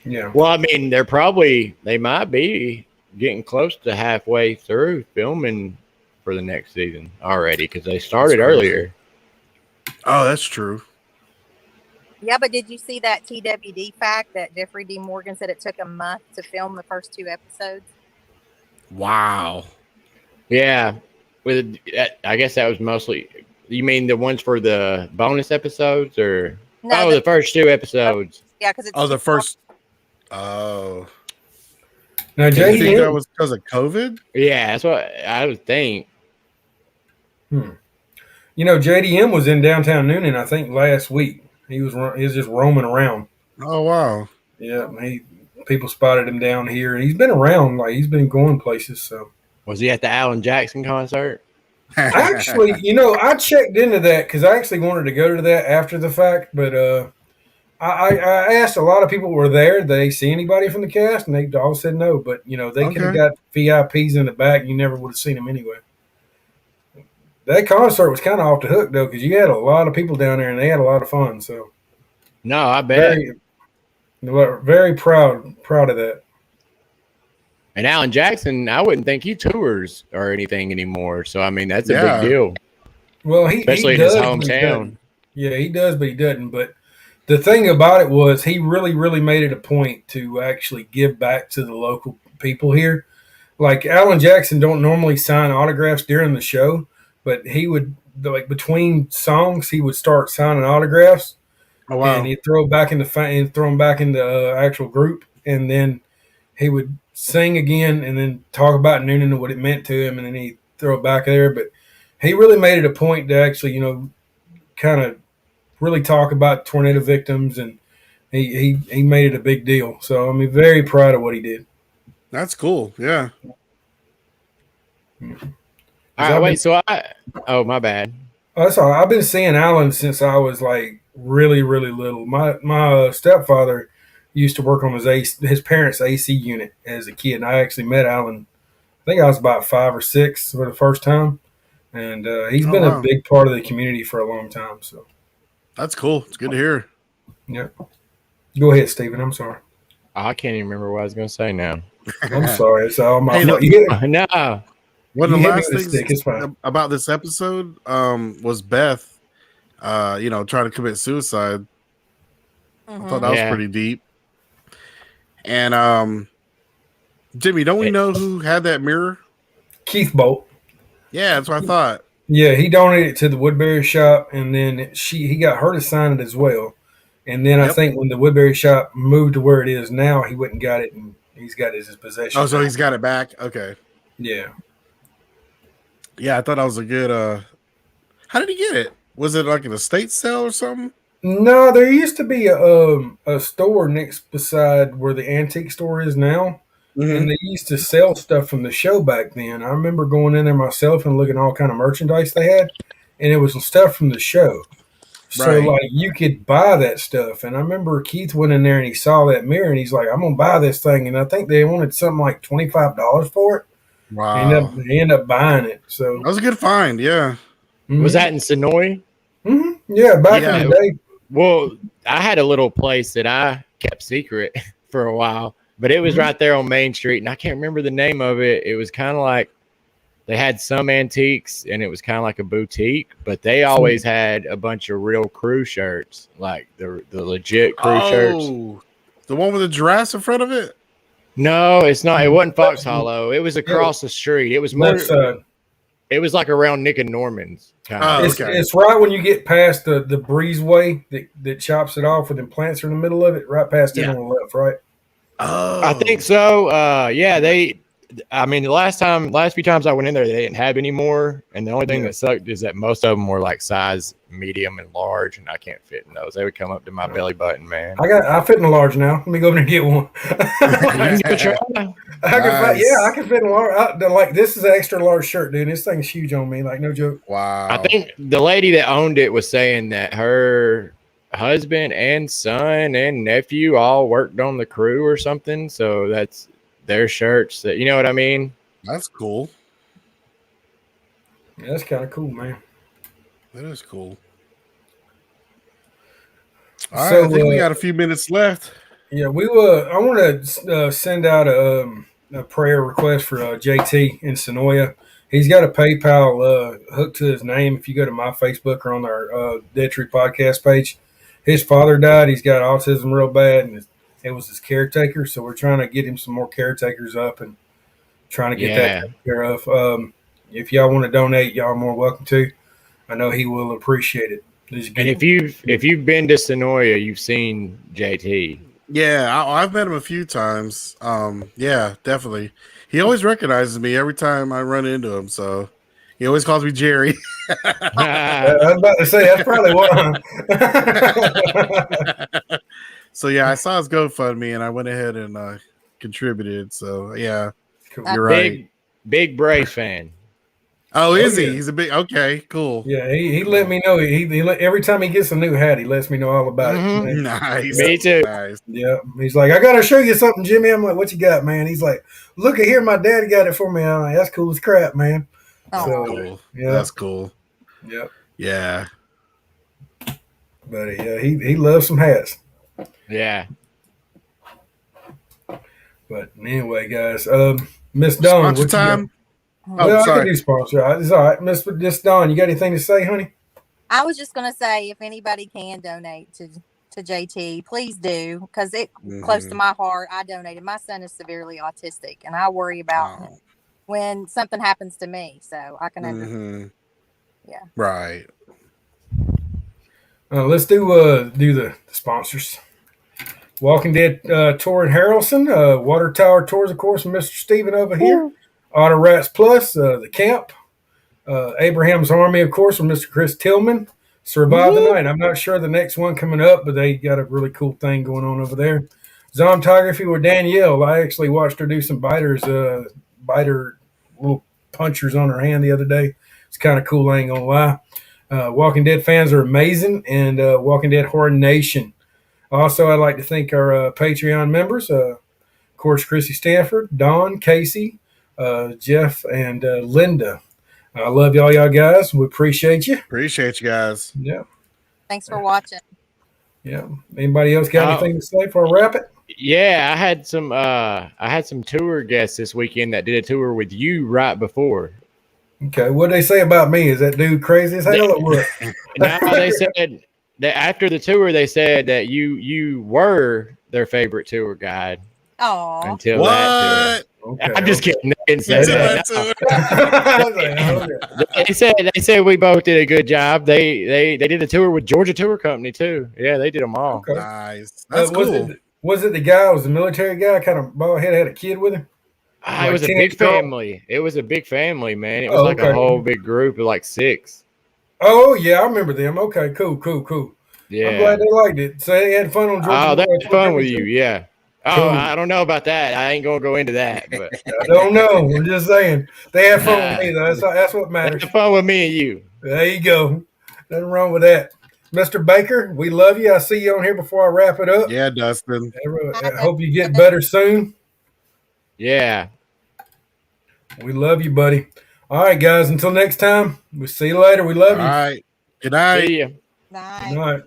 Yeah. Well, I mean, they might be getting close to halfway through filming for the next season already because they started earlier. Oh, that's true. Yeah, but did you see that TWD fact that Jeffrey D. Morgan said it took a month to film the first 2 episodes? Wow. Yeah, with I guess that was mostly. You mean the ones for the bonus episodes, or No, the first 2 episodes? yeah, because it's Oh, the first. Oh. Now, Do you think that JDM, was because of COVID? Yeah, that's what I would think. JDM was in downtown Noonan, I think, last week. He was just roaming around. Oh, wow. Yeah, people spotted him down here, and he's been around. Like he's been going places. So Was he at the Alan Jackson concert? actually, I checked into that because I actually wanted to go to that after the fact, but I asked a lot of people who were there. Did they see anybody from the cast? And they all said no. But they could have Okay. got VIPs in the back. You never would have seen them anyway. That concert was kind of off the hook though, because you had a lot of people down there, and they had a lot of fun. So No, I bet. very proud of that. And Alan Jackson, I wouldn't think he tours or anything anymore. So I mean, that's a Yeah. big deal, Well, especially he in his does, but he hometown. doesn't. Yeah, he does, but he doesn't. But the thing about it was he really, really made it a point to actually give back to the local people here. Like Alan Jackson don't normally sign autographs during the show, but he would like between songs he would start signing autographs, Oh, wow. and he'd throw them back in the actual group, and then he would sing again, and then talk about Noonan and what it meant to him, and then he'd throw it back there. But he really made it a point to actually, kind of really talk about tornado victims, and he made it a big deal. So I mean, very proud of what he did. That's cool. Yeah. All right, wait. So oh, my bad. That's all. I've been seeing Alan since I was like really, really little. My stepfather used to work on his parents' AC unit as a kid, and I actually met Alan. I think I was about 5 or 6 for the first time, and he's been wow. a big part of the community for a long time. So That's cool. It's good to hear. yeah, go ahead, Stephen. I'm sorry. I can't even remember what I was going to say now. I'm sorry. It's all my Hey, fault. No, One of You the hit me last with a stick, it's fine. things about this episode was Beth, trying to commit suicide. I thought that was Yeah. pretty deep. And Jimmy, don't we know who had that mirror? Keith Bolt. Yeah, that's what I thought. Yeah, he donated it to the Woodbury shop, and then he got her to sign it as well. And then I Yep. think when the Woodbury shop moved to where it is now, he went and got it, and he's got it as his possession. Oh, so he's got it back. Okay. Yeah. Yeah, I thought that was a good. How did he get it? Was it like an estate sale or something? No, there used to be a store next beside where the antique store is now, and they used to sell stuff from the show back then. I remember going in there myself and looking at all kind of merchandise they had, and it was stuff from the show. So Right. like you could buy that stuff, and I remember Keith went in there and he saw that mirror and he's like, "I'm gonna buy this thing," and I think they wanted something like $25 for it. Wow. He ended up buying it. So That was a good find. Yeah. Was that in Sonoy? Yeah, back Yeah. in the day. Well, I had a little place that I kept secret for a while, but it was right there on Main Street, and I can't remember the name of it. It was kind of like they had some antiques, and it was kind of like a boutique, but they always had a bunch of real crew shirts, like the legit crew shirts. The one with the giraffes in front of it? No, it's not. It wasn't Fox Hollow. It was across the street. It was more. Left side. It was like around Nick and Norman's kind Oh, of. okay. It's right when you get past the breezeway that chops it off with them plants are in the middle of it, right past it Yeah. on the left, right? Oh. I think so. Yeah, the last few times I went in there, they didn't have any more. And the only thing that sucked is that most of them were like size medium and large, and I can't fit in those. They would come up to my belly button, man. I fit in a large now. Let me go over there and get one. You can give it a try. I can fit in a large. Like this is an extra large shirt, dude. This thing's huge on me. Like no joke. Wow. I think the lady that owned it was saying that her husband and son and nephew all worked on the crew or something. So that's their shirts. That you know what I mean? That's cool. Yeah, that's kind of cool, man. That is cool. All So, right, I think we got a few minutes left. Yeah, we will. I want to send out a prayer request for JT in Sonoya. He's got a PayPal hooked to his name. If you go to my Facebook or on our Dead Tree podcast page, his father died. He's got autism real bad, and it was his caretaker. So we're trying to get him some more caretakers up and trying to get that taken care of. If y'all want to donate, y'all are more welcome to. I know he will appreciate it. And if you've been to Sonoya, you've seen JT. Yeah, I've met him a few times. Yeah, definitely. He always recognizes me every time I run into him. So he always calls me Jerry. I was about to say that's probably why. So yeah, I saw his GoFundMe and I went ahead and contributed. So yeah, Cool. you're right. Big Bray fan. Oh, is he? Yeah. He's a big. Okay, cool. Yeah, he let me know. He every time he gets a new hat, he lets me know all about Mhm. it. Nice. Me too. Nice. Yeah, he's like, I gotta show you something, Jimmy. I'm like, what you got, man? He's like, look at here, my daddy got it for me. I'm like, that's cool as crap, man. Oh, So, Cool. yeah, That's cool. yeah. Yeah. But yeah, he loves some hats. Yeah. But anyway, guys, Miss Dawn, Sponsor what you got? time. oh. Oh, Well, I can sorry. do sponsor. It's all right, Miss Dawn. You got anything to say, honey? I was just gonna say, if anybody can donate to JT, please do, because it close to my heart. I donated. My son is severely autistic, and I worry about him when something happens to me. So I can understand. Yeah. Right. Let's do the sponsors. Walking Dead Tour in Harrelson, Water Tower Tours, of course, from Mr. Steven over here. Auto Rats Plus, the camp. Abraham's Army, of course, from Mr. Chris Tillman. Survive the Night. I'm not sure the next one coming up, but they got a really cool thing going on over there. Zontography with Danielle. I actually watched her do some biter little punchers on her hand the other day. It's kind of cool, I ain't gonna lie. Walking Dead fans are amazing, and Walking Dead Horror Nation. Also, I'd like to thank our Patreon members, of course, Chrissy Stanford, Don, Casey, Jeff, and Linda. I love y'all guys. We appreciate you. Appreciate you guys. Yeah, Thanks for watching. yeah. Anybody else got anything to say before I wrap it? Yeah, I had some tour guests this weekend that did a tour with you right before. Okay, what they say about me? Is that dude crazy as hell or what? Now they said that after the tour, they said that you were their favorite tour guide Oh, until that tour. Okay, I'm just kidding. They didn't say Until that. that tour. They said we both did a good job. They did a tour with Georgia Tour Company too. Yeah, they did them all. Okay. Nice. That's was cool. Was it the guy? Was the military guy? Kind of bald head, had a kid with him. It was a big family. It was a big family, man. It was like okay. a whole big group of like 6. Oh yeah, I remember them. Okay, cool. Yeah. I'm glad they liked it. So they had fun on Georgia. Oh, they had fun with you. Yeah. Oh, Cool. I don't know about that. I ain't gonna go into that, but I don't know. I'm just saying they had fun with me though. That's what they matters. had fun with me and you. There you go. Nothing wrong with that. Mr. Baker, we love you. I see you on here before I wrap it up. Yeah, Dustin. I hope you get better soon. Yeah. We love you, buddy. All right, guys. Until next time, we'll see you later. We love All you. right. Good night. See ya. nice. Good night.